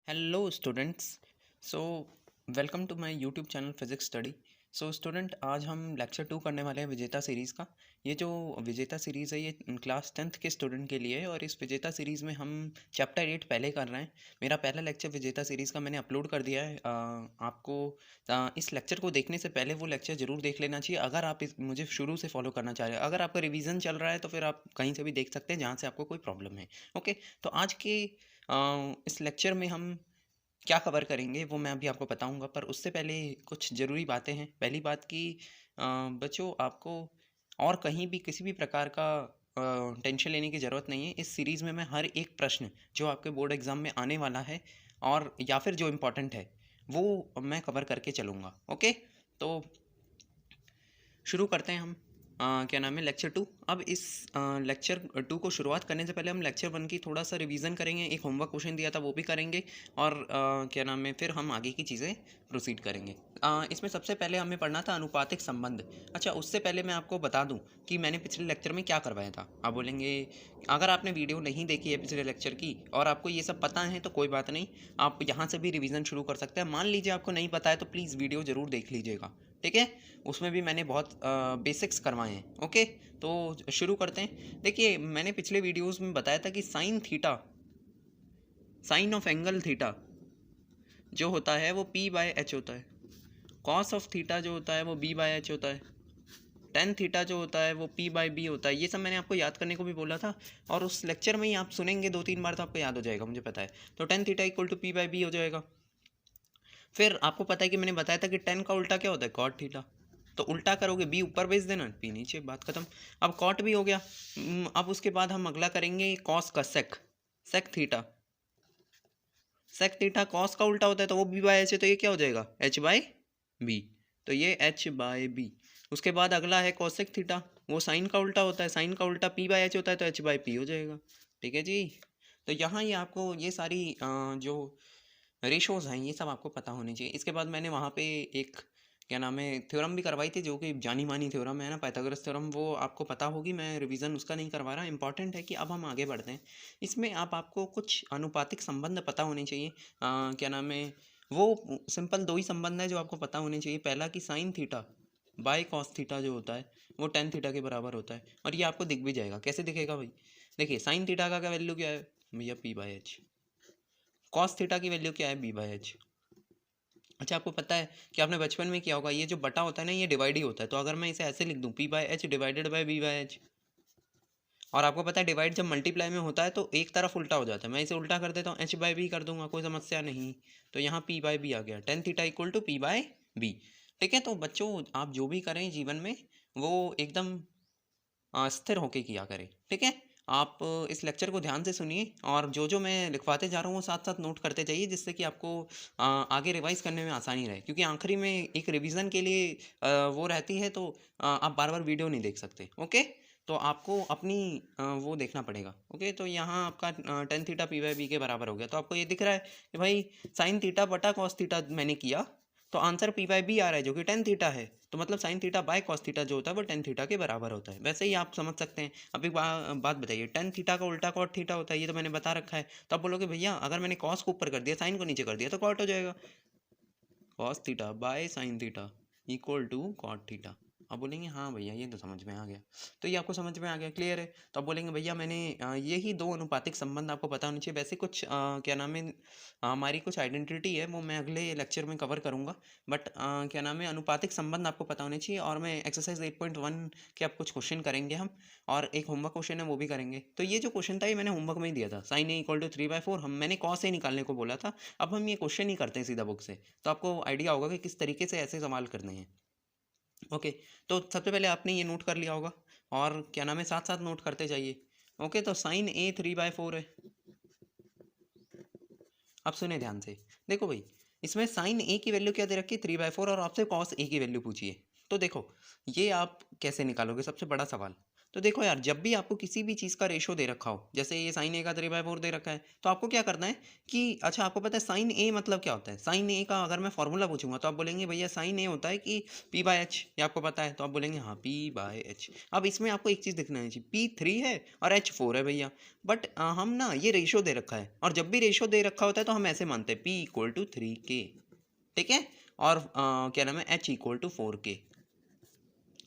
Hello students. So welcome to my YouTube channel physics study. So student, आज हम lecture 2 करने वाले हैं विजेता सीरीज़ का। ये जो विजेता सीरीज़ है ये क्लास 10th के स्टूडेंट के लिए है और इस विजेता सीरीज़ में हम चैप्टर 8 पहले कर रहे हैं। मेरा पहला लेक्चर विजेता सीरीज़ का मैंने अपलोड कर दिया है। आपको इस लेक्चर को देखने से पहले वो लेक्चर ज़रूर देख लेना चाहिए अगर आप मुझे शुरू से फॉलो करना चाह रहे हैं। अगर आपका रिवीजन चल रहा है तो फिर आप कहीं से भी देख सकते हैं जहाँ से आपको कोई प्रॉब्लम है। ओके, तो आज के इस लेक्चर में हम क्या कवर करेंगे वो मैं अभी आपको बताऊंगा, पर उससे पहले कुछ ज़रूरी बातें हैं। पहली बात कि बच्चों, आपको और कहीं भी किसी भी प्रकार का टेंशन लेने की ज़रूरत नहीं है। इस सीरीज़ में मैं हर एक प्रश्न जो आपके बोर्ड एग्ज़ाम में आने वाला है और या फिर जो इम्पोर्टेंट है वो मैं कवर करके चलूँगा। ओके, तो शुरू करते हैं हम। क्या नाम है, लेक्चर 2। अब इस लेक्चर 2 को शुरुआत करने से पहले हम लेक्चर 1 की थोड़ा सा रिवीजन करेंगे। एक होमवर्क क्वेश्चन दिया था वो भी करेंगे और क्या नाम है, फिर हम आगे की चीज़ें प्रोसीड करेंगे। इसमें सबसे पहले हमें पढ़ना था अनुपातिक संबंध। अच्छा, उससे पहले मैं आपको बता दूं कि मैंने पिछले लेक्चर में क्या करवाया था। आप बोलेंगे, अगर आपने वीडियो नहीं देखी है पिछले लेक्चर की और आपको ये सब पता है तो कोई बात नहीं, आप यहाँ से भी रिवीजन शुरू कर सकते हैं। मान लीजिए आपको नहीं पता है तो प्लीज़ वीडियो ज़रूर देख लीजिएगा, ठीक है। उसमें भी मैंने बहुत बेसिक्स करवाए हैं। ओके, तो शुरू करते हैं। देखिए, मैंने पिछले वीडियोस में बताया था कि sine theta, sine of angle theta जो होता है वो पी बाय एच होता है। कॉस ऑफ थीटा जो होता है वो बी बाय एच होता है। टेन थीटा जो होता है वो पी बाय बी होता है। ये सब मैंने आपको याद करने को भी बोला था और उस लेक्चर में ही आप सुनेंगे 2-3 बार तो आपको याद हो जाएगा, मुझे पता है। तो tan theta equal to P by B हो जाएगा। फिर आपको पता है कि मैंने बताया था कि टेन का उल्टा क्या होता है, कॉट थीटा। तो उल्टा करोगे, बी ऊपर भेज देना, पी नीचे, बात खत्म। अब कॉट भी हो गया। अब उसके बाद हम अगला करेंगे कॉस का sec, sec theta. Sec theta cos का उल्टा होता है तो वो बी बाय एच है, तो ये क्या हो जाएगा, एच बाय बी। तो ये एच बाय बी। उसके बाद अगला है कॉसेक थीटा, वो साइन का उल्टा होता है, साइन का उल्टा पी बाय एच होता है तो एच बाय पी हो जाएगा। ठीक है जी। तो यहाँ ये आपको ये सारी जो रेशोज़ हैं ये सब आपको पता होनी चाहिए। इसके बाद मैंने वहाँ पे एक क्या नाम है थ्योरम भी करवाई थी जो कि जानी मानी थ्योरम है ना, पाइथागोरस थ्योरम। वो आपको पता होगी, मैं रिवीजन उसका नहीं करवा रहा। इंपॉर्टेंट है कि अब हम आगे बढ़ते हैं। इसमें आपको कुछ अनुपातिक संबंध पता होने चाहिए। क्या नाम है, वो सिंपल 2 ही संबंध है जो आपको पता होने चाहिए। पहला कि sine theta by cos theta जो होता है वो टेन थीटा के बराबर होता है और ये आपको दिख भी जाएगा। कैसे दिखेगा भाई, देखिए, साइन थीटा का क्या वैल्यू क्या है भैया, P by H. Cos theta की वैल्यू क्या है, बी बाय एच। अच्छा, आपको पता है कि आपने बचपन में किया होगा, ये जो बटा होता है ना ये डिवाइड ही होता है। तो अगर मैं इसे ऐसे लिख दूं, P by H divided by B by H, और आपको पता है डिवाइड जब मल्टीप्लाई में होता है तो एक तरफ उल्टा हो जाता है। मैं इसे उल्टा कर देता हूँ, एच बाय बी कर दूंगा, कोई समस्या नहीं। तो यहाँ पी बाय बी आ गया, tan theta equal to P by B. ठीक है, तो बच्चों आप जो भी करें जीवन में वो एकदम स्थिर होके किया करें, ठीक है। आप इस लेक्चर को ध्यान से सुनिए और जो जो मैं लिखवाते जा रहा हूँ वो साथ साथ नोट करते जाइए, जिससे कि आपको आगे रिवाइज करने में आसानी रहे। क्योंकि आखिरी में एक रिवीजन के लिए वो रहती है, तो आप बार बार वीडियो नहीं देख सकते। ओके, तो आपको अपनी वो देखना पड़ेगा। ओके, तो यहाँ आपका tan theta P by B के बराबर हो गया। तो आपको ये दिख रहा है कि भाई साइन थीटा बटा कॉस थीटा मैंने किया तो आंसर पी बाई बी आ रहा है जो कि टेन थीटा है। तो मतलब sine theta by cos theta जो होता है वो टेन थीटा के बराबर होता है। वैसे ही आप समझ सकते हैं। अब एक बात बताइए, टेन थीटा का उल्टा कॉट थीटा होता है, ये तो मैंने बता रखा है। तो आप बोलोगे भैया अगर मैंने कॉस को ऊपर कर दिया साइन को नीचे कर दिया तो कॉट हो जाएगा। Cos theta by sine theta equal to cot theta. आप बोलेंगे हाँ भैया ये तो समझ में आ गया। तो ये आपको समझ में आ गया, क्लियर है। तो आप बोलेंगे भैया मैंने यही दो अनुपातिक संबंध आपको पता होनी चाहिए। वैसे कुछ क्या नाम है, हमारी कुछ आइडेंटिटी है वो मैं अगले लेक्चर में कवर करूँगा। बट क्या नाम है, अनुपातिक संबंध आपको पता होने चाहिए। और मैं एक्सरसाइज 8.1 के आप कुछ क्वेश्चन करेंगे हम, और एक होमवर्क क्वेश्चन है वो भी करेंगे। तो ये जो क्वेश्चन था ये मैंने होमवर्क में ही दिया था, साइन ए इक्वल टू 3/4। मैंने कॉस से निकालने को बोला था। अब हम ये क्वेश्चन ही करते हैं सीधा बुक से, तो आपको आइडिया होगा कि किस तरीके से ऐसे सवाल करने हैं। ओके, तो सबसे पहले आपने ये नोट कर लिया होगा और क्या नाम है साथ साथ नोट करते जाइए। ओके, तो साइन ए 3/4 है। अब सुने ध्यान से, देखो भाई, इसमें साइन ए की वैल्यू क्या दे रखी है, 3/4, और आपसे कॉस ए की वैल्यू पूछिए। तो देखो ये आप कैसे निकालोगे, सबसे बड़ा सवाल। तो देखो यार, जब भी आपको किसी भी चीज़ का रेशो दे रखा हो, जैसे ये साइन ए का 3/4 दे रखा है, तो आपको क्या करना है कि अच्छा आपको पता है साइन ए मतलब क्या होता है? साइन ए का अगर मैं फॉर्मूला पूछूंगा तो आप बोलेंगे भैया साइन ए होता है कि पी बाय एच, ये आपको पता है, तो आप बोलेंगे हाँ पी बाय एच। अब इसमें आपको एक चीज़ दिखना चाहिए, पी 3 है और एच 4 है भैया, बट हम ना ये रेशो दे रखा है, और जब भी रेशो दे रखा होता है तो हम ऐसे मानते हैं पी इक्वल टू 3K, ठीक है, और क्या नाम है, एच इक्वल टू 4K।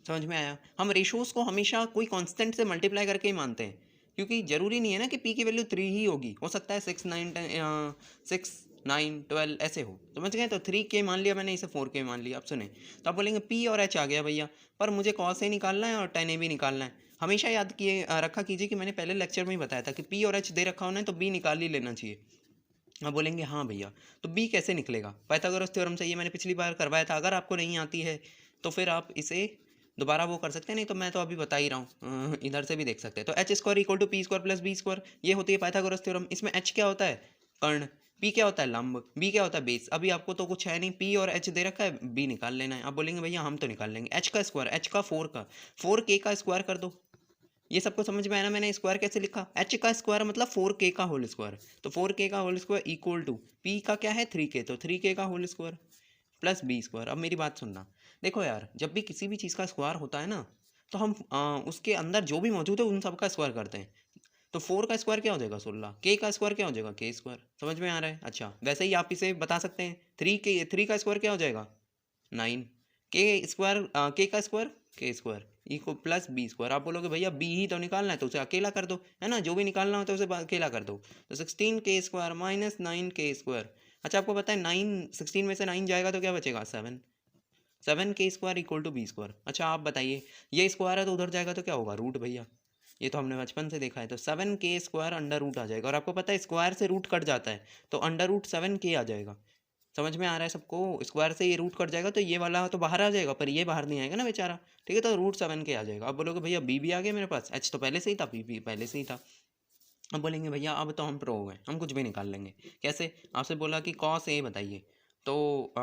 समझ में आया? हम रेशोज को हमेशा कोई कांस्टेंट से मल्टीप्लाई करके ही मानते हैं, क्योंकि जरूरी नहीं है ना कि पी की वैल्यू 3 ही होगी, हो सकता है 6 9 6 9 12 ऐसे हो, समझ गए? तो 3K मान लिया मैंने, इसे 4K मान लिया। अब सुने, तो आप बोलेंगे पी और एच आ गया भैया, पर मुझे कॉस ए निकालना है और टेन ए भी निकालना है। हमेशा याद किए रखा कीजिए कि मैंने पहले लेक्चर में ही बताया था कि पी और एच दे रखा होना है तो बी निकाल ही लेना चाहिए। आप बोलेंगे हाँ भैया, तो बी कैसे निकलेगा? पाइथागोरस थ्योरम से, ये मैंने पिछली बार करवाया था, अगर आपको नहीं आती है तो फिर आप इसे दोबारा वो कर सकते हैं, नहीं तो मैं तो अभी बता ही रहा हूँ, इधर से भी देख सकते हैं। तो H square equal to P square plus B square, ये होती है पाइथागोरस थ्योरम। इसमें एच क्या होता है? कर्ण। पी क्या होता है? लंब। बी क्या होता है? बेस। अभी आपको तो कुछ है नहीं, पी और एच दे रखा है, बी निकाल लेना है। आप बोलेंगे भैया हम तो निकाल लेंगे। एच का स्क्वायर, एच का 4 का 4K का स्क्वायर कर दो। ये सबको समझ में आया ना? मैंने स्क्वायर कैसे लिखा, एच का स्क्वायर मतलब 4K का होल स्क्वायर, तो 4K का whole square equal to P का क्या है 3K, तो 3K का whole square plus B square. अब मेरी बात सुनना, देखो यार, जब भी किसी भी चीज़ का स्क्वायर होता है ना, तो हम उसके अंदर जो भी मौजूद है उन सब का स्क्वायर करते हैं। तो 4 का स्क्वायर क्या हो जाएगा 16, के का स्क्वायर क्या हो जाएगा के स्क्वायर। समझ में आ रहा है? अच्छा, वैसे ही आप इसे बता सकते हैं, 3 का स्क्वायर क्या हो जाएगा 9, के स्क्वायर के का स्क्वायर के स्क्वायर इको प्लस बी स्क्वायर। आप बोलोगे भैया बी ही तो निकालना है तो उसे अकेला कर दो, है ना? जो भी निकालना होता है उसे अकेला कर दो। तो 16K square minus 9K square. अच्छा, आपको पता है 9 16 में से 9 जाएगा तो क्या बचेगा 7, 7K square equal to B square. अच्छा आप बताइए, ये स्क्वायर है तो उधर जाएगा तो क्या होगा रूट भैया, ये तो हमने बचपन से देखा है। तो 7K स्क्वायर अंडर रूट आ जाएगा, और आपको पता है स्क्वायर से रूट कट जाता है, तो अंडर रूट 7K आ जाएगा। समझ में आ रहा है सबको? स्क्वायर से ये रूट कट जाएगा तो ये वाला तो बाहर आ जाएगा, पर ये बाहर नहीं आएगा ना बेचारा, ठीक है? तो रूट 7K आ जाएगा। अब बोलोगे भैया बी भी आ गया मेरे पास, एच तो पहले से ही था, बी भी पहले से ही था। अब बोलेंगे भैया अब तो हम प्रो हो गए, हम कुछ भी निकाल लेंगे। कैसे? आपसे बोला कि कॉस ए बताइए, तो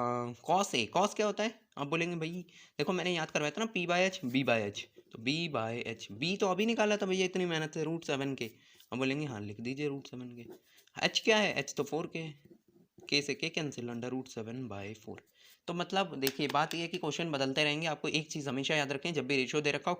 कॉस ए, कॉस क्या होता है? आप बोलेंगे भाई देखो मैंने याद करवाया था ना, P by H B by H, तो बी बाय एच, बी तो अभी निकाला था भैया इतनी मेहनत से, रूट 7K। अब बोलेंगे हाँ लिख दीजिए रूट 7K। एच क्या है? एच तो 4K है, के से के कैंसिल, अंडर रूट 7/4। तो मतलब देखिए बात ये है कि क्वेश्चन बदलते रहेंगे, आपको एक चीज़ हमेशा याद रखें, जब भी रेशियो दे रखा हो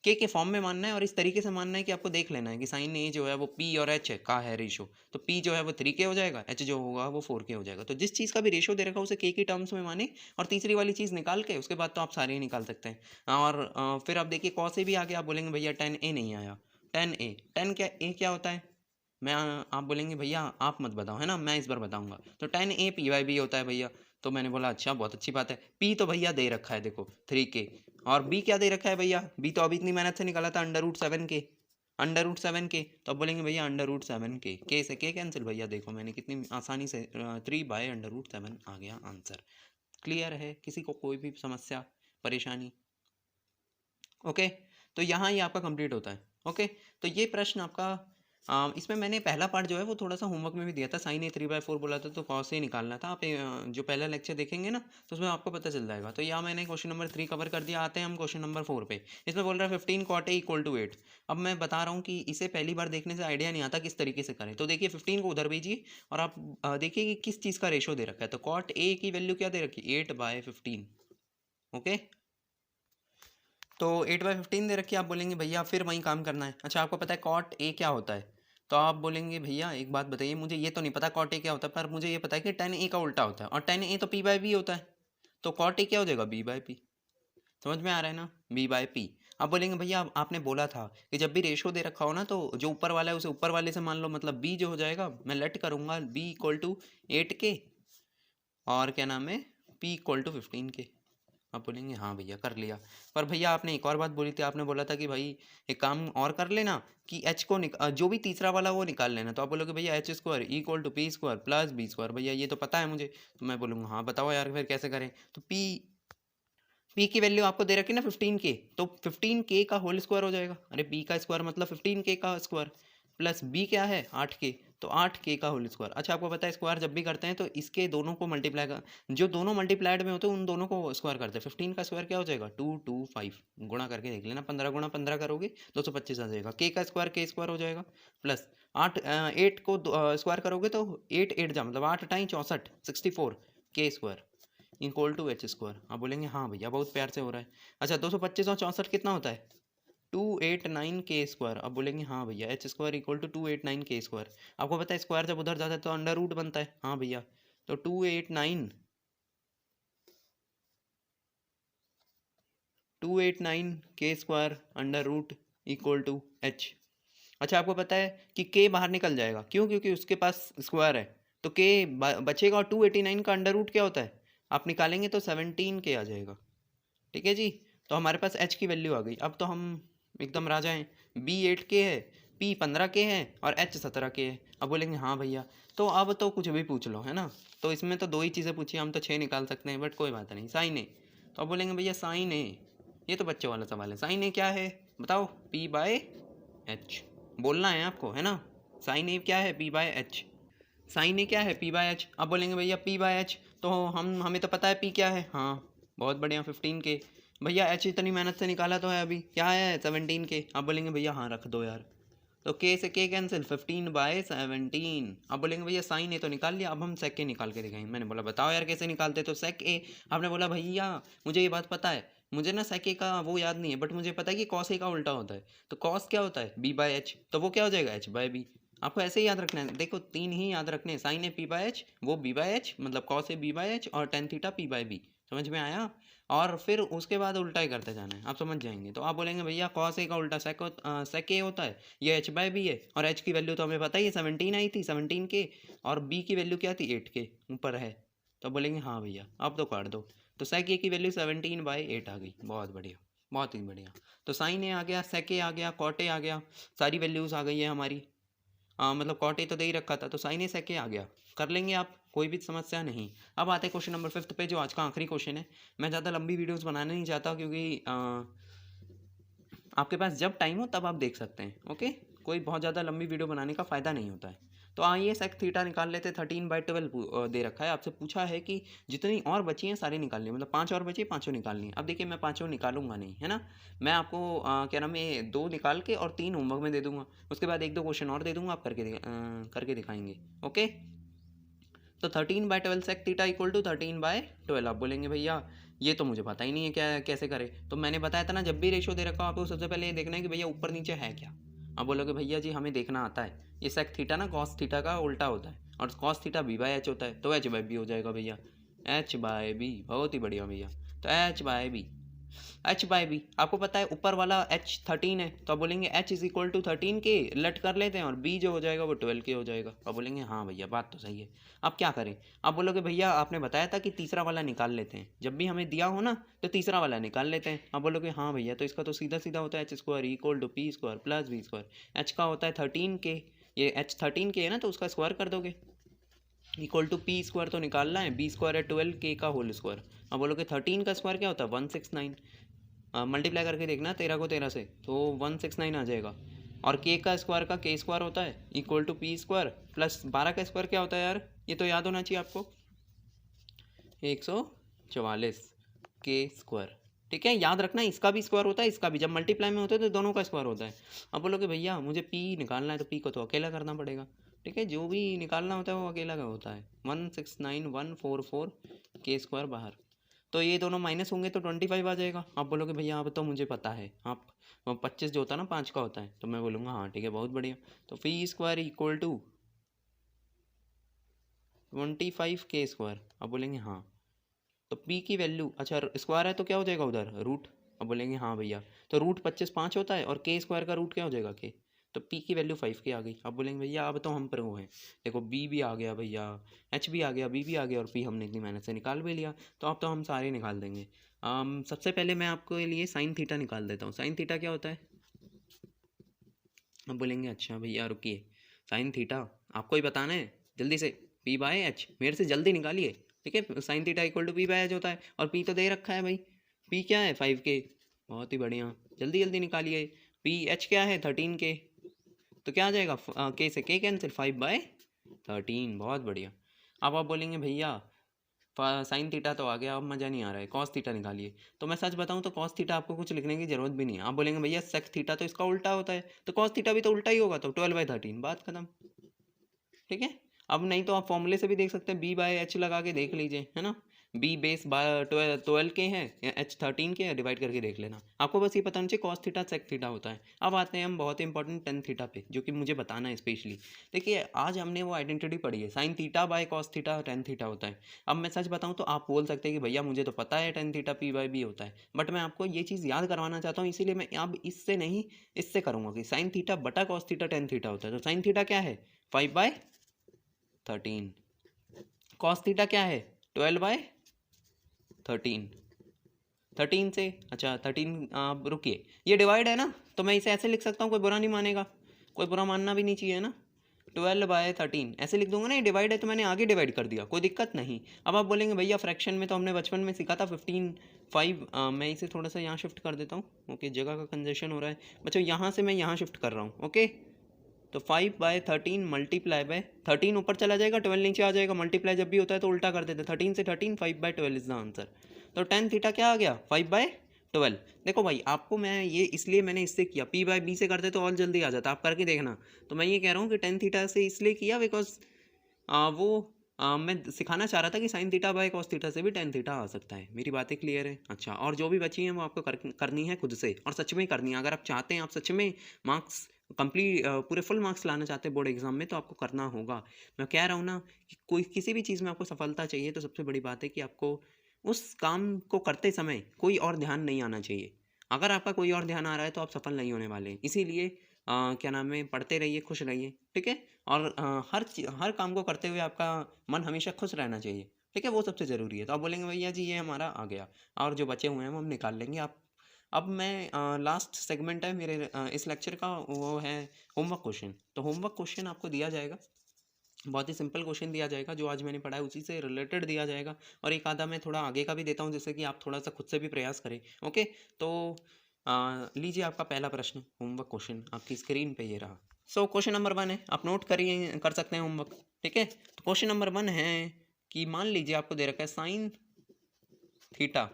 के के फॉर्म में मानना है, और इस तरीके से मानना है कि आपको देख लेना है कि साइन ए जो है वो पी और एच का है रेशियो, तो पी जो है वो 3K हो जाएगा, एच जो होगा वो 4K हो जाएगा। तो जिस चीज़ का भी रेशियो दे रखा हो उसे के की टर्म्स में माने, और तीसरी वाली चीज़ निकाल के उसके बाद तो आप सारे ही निकाल सकते हैं। और फिर आप देखिए कॉस ए भी आ गया, आप बोलेंगे भैया 10A नहीं आया, 10A, 10 क्या ए क्या होता है? मैं आप बोलेंगे भैया आप मत बताओ, है ना, मैं इस बार बताऊंगा। तो 10A पी/बी होता है भैया। तो मैंने बोला अच्छा बहुत अच्छी बात है। पी तो भैया दे रखा है देखो 3K, और बी क्या दे रखा है भैया? बी तो अभी इतनी मेहनत से निकाला था, under root 7K, under root 7K। तो अब बोलेंगे भैया अंडर रूट 7K, के से के कैंसिल, भैया देखो मैंने कितनी आसानी से 3/√7 आ गया आंसर। क्लियर है? किसी को कोई भी समस्या परेशानी? ओके, तो यहाँ ये आपका कंप्लीट होता है। ओके, तो ये प्रश्न आपका इसमें मैंने पहला पार्ट जो है वो थोड़ा सा होमवर्क में भी दिया था, साइन ए 3/4 बोला था तो कॉस से निकालना था। आप जो पहला लेक्चर देखेंगे ना तो उसमें आपको पता चल जाएगा। तो यहाँ मैंने क्वेश्चन नंबर 3 कवर कर दिया। आते हैं हम क्वेश्चन नंबर 4 पे। इसमें बोल रहा है 15 cot a इक्वल टू 8। अब मैं बता रहा हूँ कि इसे पहली बार देखने से आइडिया नहीं आता किस तरीके से करें। तो देखिए 15 को उधर भेजिए, और आप देखिए कि किस चीज़ का रेशो दे रखा है। तो कॉट ए की वैल्यू क्या दे रखी है 8/15। ओके, तो 8/15 दे रखी है। आप बोलेंगे भैया फिर वही काम करना है। अच्छा आपको पता है कॉट ए क्या होता है? तो आप बोलेंगे भैया एक बात बताइए, मुझे ये तो नहीं पता कॉट ए क्या होता है, पर मुझे ये पता है कि 10A का उल्टा होता है, और 10A तो P/B होता है। तो कॉट ए क्या हो जाएगा B/P। समझ में आ रहा है ना, B/P। आप बोलेंगे भैया आपने बोला था कि जब भी रेशो दे रखा हो ना तो जो ऊपर वाला है उसे ऊपर वाले से मान लो, मतलब B जो हो जाएगा मैं लेट करूंगा B इक्वल टू 8K, और क्या नाम है P इक्वल टू 15K। आप बोलेंगे हाँ भैया कर लिया। पर भैया आपने एक और बात बोली थी, आपने बोला था कि भाई एक काम और कर लेना कि एच को जो भी तीसरा वाला वो निकाल लेना। तो आप बोलोगे भैया H square equal to P square plus B square. भैया ये तो पता है मुझे। तो मैं बोलूँगा हाँ बताओ यार फिर कैसे करें। तो पी की वैल्यू आपको दे रखी ना 15K, तो 15K का होल स्क्वायर हो जाएगा। अरे पी का स्क्वायर मतलब 15K का स्क्वायर, प्लस बी क्या है 8K, तो 8k का होल स्क्वायर। अच्छा आपको पता है स्क्वायर जब भी करते हैं तो इसके दोनों को मल्टीप्लाई कर, जो दोनों मल्टीप्लाइड में होते हैं उन दोनों को स्क्वायर करते हैं। 15 का स्क्वायर क्या हो जाएगा 225, गुणा करके देख लेना, 15 गुणा 15 करोगे 225 आ जाएगा। k का स्क्वायर k स्क्वायर हो जाएगा, प्लस 8 को स्क्वायर करोगे तो 8 8 जा मतलब 8 time 64 64 k square equal to H square. आप बोलेंगे हाँ भैया बहुत प्यार से हो रहा है। अच्छा 225 और 64 कितना होता है 289k स्क्वायर। अब बोलेंगे हाँ भैया H square equal to 289k square. आपको पता है स्क्वायर जब उधर जाता है तो अंडर रूट बनता है। हाँ भैया तो 289k square under root equal to H. अच्छा आपको पता है कि k बाहर निकल जाएगा, क्यों? क्योंकि उसके पास स्क्वायर है तो k बचेगा, और 289 का अंडर रूट क्या होता है आप निकालेंगे तो 17k आ जाएगा। ठीक है जी, तो हमारे पास h की वैल्यू आ गई। अब तो हम एकदम राजा हैं। b 8k है, p 15k है और h 17k है। अब बोलेंगे हाँ भैया तो अब तो कुछ भी पूछ लो, है ना। तो इसमें तो दो ही चीज़ें पूछी, हम तो 6 निकाल सकते हैं, बट कोई बात नहीं। साइन ए, तो अब बोलेंगे भैया साइन ए, ये तो बच्चों वाला सवाल है। साइन ए क्या है बताओ, p बाय एच बोलना है आपको, है ना। साइन ए क्या है p बाय एच, साइन ए क्या है p बाय एच। अब बोलेंगे भैया p बाय एच, तो हमें तो पता है p क्या है। हाँ बहुत बढ़िया 15k। भैया एच इतनी मेहनत से निकाला तो है, अभी क्या है 17k। अब बोलेंगे भैया हाँ रख दो यार, तो k से k कैंसिल 15/17। अब बोलेंगे भैया साइन ए तो निकाल लिया, अब हम सेक ए निकाल के दिखाएंगे। मैंने बोला बताओ यार कैसे निकालते, तो सेक ए। आपने बोला भैया मुझे ये बात पता है, मुझे ना सेक ए का वो याद नहीं है, बट मुझे पता है कि कॉस ए का उल्टा होता है। तो कॉस क्या होता है b बाय एच, तो वो क्या हो जाएगा h बाय बी। आपको ऐसे ही याद रखना है, देखो 3 ही याद रखने हैं, sine A p by H, वो b बाय एच मतलब cos A b by H, और tan theta p by B. समझ में आया। और फिर उसके बाद उल्टा ही करते जाना है, आप समझ जाएंगे। तो आप बोलेंगे भैया कॉस ए का उल्टा सेक ए होता है, ये एच बाय बी है, और एच की वैल्यू तो हमें पता ही है 17 आई थी 17k, और बी की वैल्यू क्या थी 8k ऊपर है। तो बोलेंगे हाँ भैया अब तो काट दो, तो सेक ए की वैल्यू 17/8 आ गई। बहुत बढ़िया बहुत ही बढ़िया। तो साइन ए आ गया, सेक ए आ गया, कॉट ए आ गया, सारी वैल्यूज़ आ गई है हमारी। मतलब कॉट ए तो दे ही रखा था, तो साइन ए सेक ए आ गया, कर लेंगे आप, कोई भी समस्या नहीं। अब आते हैं क्वेश्चन नंबर 5 पे, जो आज का आखिरी क्वेश्चन है। मैं ज़्यादा लंबी वीडियोस बनाना नहीं चाहता, क्योंकि आपके पास जब टाइम हो तब आप देख सकते हैं। ओके, कोई बहुत ज़्यादा लंबी वीडियो बनाने का फ़ायदा नहीं होता है। तो आइए सेक थीटा निकाल लेते। 13/12 दे रखा है, आपसे पूछा है कि जितनी और बची हैं सारी निकालनी है, मतलब 5 और बची, पाँचों निकालनी है। अब देखिए मैं पाँचों निकालूंगा नहीं, है ना। मैं आपको क्या नाम है 2 निकाल के और 3 होमवर्क में दे दूंगा, उसके बाद 1-2 क्वेश्चन और दे दूंगा, आप करके दिखाएंगे। ओके, तो 13/12 सेक थीटा इक्वल टू 13/12। आप बोलेंगे भैया ये तो मुझे पता ही नहीं है क्या कैसे करें। तो मैंने बताया था ना, जब भी रेशो दे रखा हो आपको सबसे पहले ये देखना है कि भैया ऊपर नीचे है क्या। आप बोलोगे भैया जी हमें देखना आता है, ये सेक थीटा ना कॉस थीटा का उल्टा होता है, और cos theta b by H होता है, तो h बाय बी हो जाएगा भैया, h बाय बी। बहुत ही बढ़िया भैया, तो h by B, h by B. आपको पता है ऊपर वाला h 13 है, तो आप बोलेंगे h is equal to 13k, लट कर लेते हैं, और b जो हो जाएगा वो 12k हो जाएगा। आप बोलेंगे हाँ भैया बात तो सही है। अब क्या करें, आप बोलोगे भैया आपने बताया था कि तीसरा वाला निकाल लेते हैं, जब भी हमें दिया हो ना तो तीसरा वाला निकाल लेते हैं। आप बोलोगे हाँ भैया तो इसका तो सीधा सीधा होता है H square equal to P square plus B square. H का होता है 13k, ये h 13k है ना, तो उसका स्क्वायर कर दोगे, इक्वल टू पी स्क्वायर तो निकालना है, बी स्क्वायर है 12k का होल स्क्वायर। अब बोलोगे 13 का स्क्वायर क्या होता है 169, मल्टीप्लाई करके देखना 13 को 13 से, तो 169 आ जाएगा। और के का स्क्वायर का के स्क्वायर होता है equal to P square plus 12 का स्क्वायर क्या होता है यार, ये तो याद होना चाहिए आपको, 144 के स्क्वायर। ठीक है, याद रखना इसका भी स्क्वायर होता है, इसका भी, जब मल्टीप्लाई में होता है तो दोनों का स्क्वायर होता है। अब बोलोगे भैया मुझे पी निकालना है, तो पी को तो अकेला करना पड़ेगा। ठीक है, जो भी निकालना होता है वो अकेला का होता है। 169,144 के स्क्वायर बाहर, तो ये दोनों माइनस होंगे तो 25 आ जाएगा। आप बोलोगे भैया अब तो मुझे पता है, आप 25 जो होता है ना 5 का होता है, तो मैं बोलूँगा हाँ ठीक है बहुत बढ़िया। तो P square equal to 25k square. आप बोलेंगे हाँ, तो p की वैल्यू, अच्छा स्क्वायर है तो क्या हो जाएगा उधर रूट। अब बोलेंगे हाँ भैया, तो रूट 25 5 होता है, और k स्क्वायर का रूट क्या हो जाएगा k, तो p की वैल्यू 5k आ गई। अब बोलेंगे भैया अब तो हम प्रो हैं, देखो b भी आ गया भैया, h भी आ गया, b भी आ गया, और p हमने इतनी मेहनत से निकाल भी लिया, तो अब तो हम सारे निकाल देंगे। सबसे पहले मैं आपको लिए साइन थीटा निकाल देता हूँ। साइन थीटा क्या होता है, अब बोलेंगे अच्छा भैया रुकिए, साइन थीटा आपको ही बताना है, जल्दी से p बाय एच मेरे से जल्दी निकालिए। ठीक है, sine theta equal to p by H होता है, और p तो दे रखा है भाई, p क्या है 5k। बहुत ही बढ़िया, जल्दी जल्दी निकालिए। p h क्या है 13k, तो क्या आ जाएगा, के से के कैंसिल, 5/13। बहुत बढ़िया। अब आप बोलेंगे भैया साइन थीटा तो आ गया, अब मज़ा नहीं आ रहा है, कॉस थीटा निकालिए। तो मैं सच बताऊं तो कॉस थीटा आपको कुछ लिखने की जरूरत भी नहीं है। आप बोलेंगे भैया सेक थीटा तो इसका उल्टा होता है, तो कॉस थीटा भी तो उल्टा ही होगा, तो 12/13, बात खत्म। ठीक है। अब नहीं तो आप फॉर्मूले से भी देख सकते हैं, b/h लगा के देख लीजिए, है ना। b बेस 12 के हैं या h 13 के हैं, डिवाइड करके देख लेना। आपको बस ये पता नहीं चाहिए कॉस थीटा सेक थीटा होता है। अब आते हैं हम बहुत ही इंपॉर्टेंट टेन थीटा पे, जो कि मुझे बताना है स्पेशली। देखिए आज हमने वो आइडेंटिटी पढ़ी है, sine theta by cos theta tan theta होता है। अब मैं सच बताऊं तो आप बोल सकते हैं कि भैया मुझे तो पता है टेन थीटा p/b होता है, बट मैं आपको ये चीज़ याद करवाना चाहता हूँ, इसीलिए मैं अब इससे नहीं इससे करूँगा कि साइन थीटा बटा कॉस थीटा टेन थीटा होता है। तो साइन थीटा क्या है, 5/13। कॉस थीटा क्या है, 12/13। 13 से, अच्छा 13, रुकिए, ये डिवाइड है ना, तो मैं इसे ऐसे लिख सकता हूँ, कोई बुरा नहीं मानेगा, कोई बुरा मानना भी नहीं चाहिए ना। 12/13 ऐसे लिख दूंगा ना, ये डिवाइड है तो मैंने आगे डिवाइड कर दिया, कोई दिक्कत नहीं। अब आप बोलेंगे भैया फ्रैक्शन में तो हमने बचपन में सीखा था 15/5। मैं इसे थोड़ा सा यहाँ शिफ्ट कर देता हूँ, ओके, जगह का कंजेशन हो रहा है बच्चों, यहाँ से मैं यहाँ शिफ्ट कर रहा हूँ, ओके। तो 5/13 मल्टीप्लाई बाय 13 ऊपर चला जाएगा, 12 नीचे आ जाएगा, मल्टीप्लाई जब भी होता है तो उल्टा कर देते हैं, 13 से 13, 5/12 इज द आंसर। तो टेन थीटा क्या आ गया, 5/12। देखो भाई आपको मैं ये इसलिए मैंने इससे किया, p/b से करते तो और जल्दी आ जाता, आप करके देखना। तो मैं ये कह रहा हूँ कि टेन थीटा से इसलिए किया बिकॉज मैं सिखाना चाह रहा था कि sine theta by cos theta से भी टेन थीटा आ सकता है। मेरी बातें क्लियर है। अच्छा, और जो भी बची हैं वो आपको करनी है खुद से, और सच में करनी है। अगर आप चाहते हैं, आप सच में मार्क्स कंप्लीट पूरे फुल मार्क्स लाना चाहते हैं बोर्ड एग्जाम में, तो आपको करना होगा। मैं कह रहा हूँ ना कि कोई किसी भी चीज़ में आपको सफलता चाहिए तो सबसे बड़ी बात है कि आपको उस काम को करते समय कोई और ध्यान नहीं आना चाहिए। अगर आपका कोई और ध्यान आ रहा है तो आप सफल नहीं होने वाले। इसीलिए क्या नाम है, पढ़ते रहिए, खुश रहिए, ठीक है। और हर काम को करते हुए आपका मन हमेशा खुश रहना चाहिए, ठीक है, वो सबसे ज़रूरी है। तो आप बोलेंगे भैया जी ये हमारा आ गया, और जो बचे हुए हैं वो हम निकाल लेंगे। आप अब मैं लास्ट सेगमेंट है मेरे इस लेक्चर का, वो है होमवर्क क्वेश्चन। तो होमवर्क क्वेश्चन आपको दिया जाएगा, बहुत ही सिंपल क्वेश्चन दिया जाएगा, जो आज मैंने पढ़ा है उसी से रिलेटेड दिया जाएगा, और एक आधा मैं थोड़ा आगे का भी देता हूँ, जिससे कि आप थोड़ा सा खुद से भी प्रयास करें, ओके। तो लीजिए आपका पहला प्रश्न, होमवर्क क्वेश्चन आपकी स्क्रीन पे ये रहा। सो क्वेश्चन नंबर 1 है, आप नोट करिए, कर सकते हैं होमवर्क, ठीक है। तो क्वेश्चन नंबर 1 है कि मान लीजिए आपको दे रखा है theta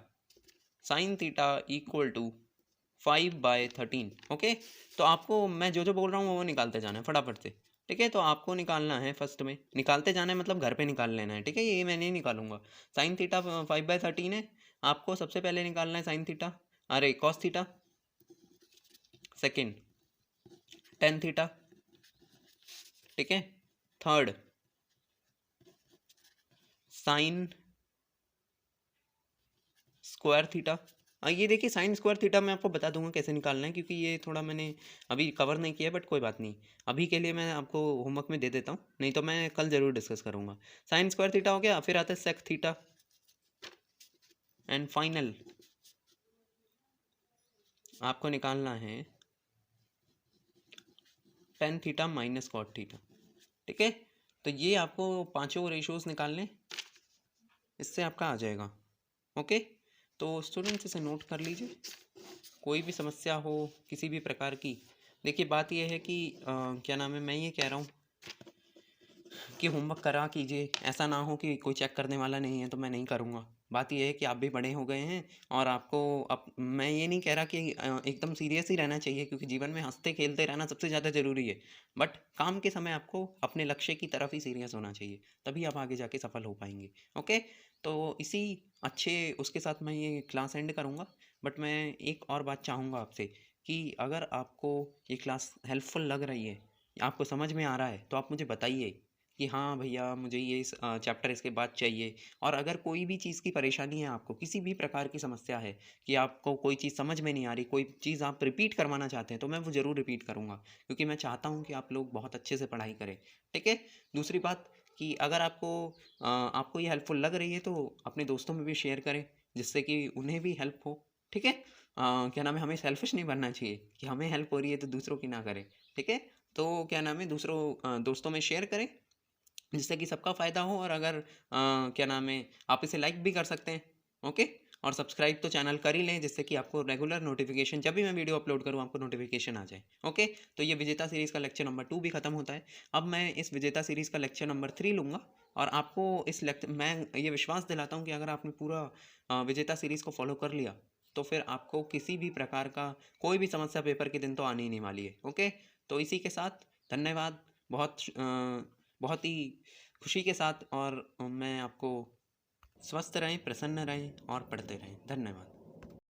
sine theta equal to 5/13, okay. तो आपको मैं जो जो बोल रहा हूँ वो निकालते जाना है फटाफट से, ठीक है। तो आपको निकालना है, फर्स्ट में निकालते जाना है, मतलब घर पे निकाल लेना है, ठीक है, ये मैं नहीं निकालूंगा। साइन थीटा 5/13 है, आपको सबसे पहले निकालना है साइन थीटा, अरे cos theta, second tan theta, ठीक है, थर्ड साइन स्क्वायर थीटा। ये देखिए साइन स्क्वायर थीटा मैं आपको बता दूंगा कैसे निकालना है, क्योंकि ये थोड़ा मैंने अभी कवर नहीं किया, बट कोई बात नहीं, अभी के लिए मैं आपको होमवर्क में दे देता हूँ, नहीं तो मैं कल ज़रूर डिस्कस करूँगा। साइन स्क्वायर थीटा हो गया, फिर आता है सेक थीटा, एंड फाइनल आपको निकालना है tan theta minus cot theta, ठीक है। तो ये आपको पांचों रेशियोज निकालने, इससे आपका आ जाएगा, ओके। तो स्टूडेंट्स इसे नोट कर लीजिए, कोई भी समस्या हो किसी भी प्रकार की। देखिए बात यह है कि क्या नाम है, मैं ये कह रहा हूँ कि होमवर्क करा कीजिए, ऐसा ना हो कि कोई चेक करने वाला नहीं है तो मैं नहीं करूँगा। बात यह है कि आप भी बड़े हो गए हैं, और आपको अब मैं ये नहीं कह रहा कि एकदम सीरियस ही रहना चाहिए, क्योंकि जीवन में हंसते खेलते रहना सबसे ज़्यादा ज़रूरी है, बट काम के समय आपको अपने लक्ष्य की तरफ ही सीरियस होना चाहिए, तभी आप आगे जाके सफल हो पाएंगे, ओके। तो इसी अच्छे उसके साथ मैं ये क्लास एंड करूँगा, बट मैं एक और बात चाहूँगा आपसे कि अगर आपको ये क्लास हेल्पफुल लग रही है, आपको समझ में आ रहा है, तो आप मुझे बताइए कि हाँ भैया मुझे ये इस चैप्टर इसके बाद चाहिए। और अगर कोई भी चीज़ की परेशानी है, आपको किसी भी प्रकार की समस्या है कि आपको कोई चीज़ समझ में नहीं आ रही, कोई चीज़ आप रिपीट करवाना चाहते हैं, तो मैं वो ज़रूर रिपीट करूँगा, क्योंकि मैं चाहता हूँ कि आप लोग बहुत अच्छे से पढ़ाई करें, ठीक है। दूसरी बात कि अगर आपको ये हेल्पफुल लग रही है तो अपने दोस्तों में भी शेयर करें, जिससे कि उन्हें भी हेल्प हो, ठीक है। क्या नाम है, हमें सेल्फिश नहीं बनना चाहिए कि हमें हेल्प हो रही है तो दूसरों की ना करें, ठीक है। तो क्या नाम है, दोस्तों में शेयर करें, जिससे कि सबका फ़ायदा हो। और अगर क्या नाम है, आप इसे लाइक भी कर सकते हैं, ओके। और सब्सक्राइब तो चैनल कर ही लें, जिससे कि आपको रेगुलर नोटिफिकेशन, जब भी मैं वीडियो अपलोड करूँ आपको नोटिफिकेशन आ जाए। ओके, तो ये विजेता सीरीज़ का लेक्चर नंबर 2 भी खत्म होता है। अब मैं इस विजेता सीरीज़ का लेक्चर नंबर 3 लूँगा और आपको इस मैं ये विश्वास दिलाता हूँ कि अगर आपने पूरा विजेता सीरीज़ को फॉलो कर लिया तो फिर आपको किसी भी प्रकार का कोई भी समस्या पेपर के दिन तो आने ही नहीं वाली है। ओके, तो इसी के साथ धन्यवाद। बहुत ही खुशी के साथ, और मैं आपको स्वस्थ रहें, प्रसन्न रहें और पढ़ते रहें। धन्यवाद।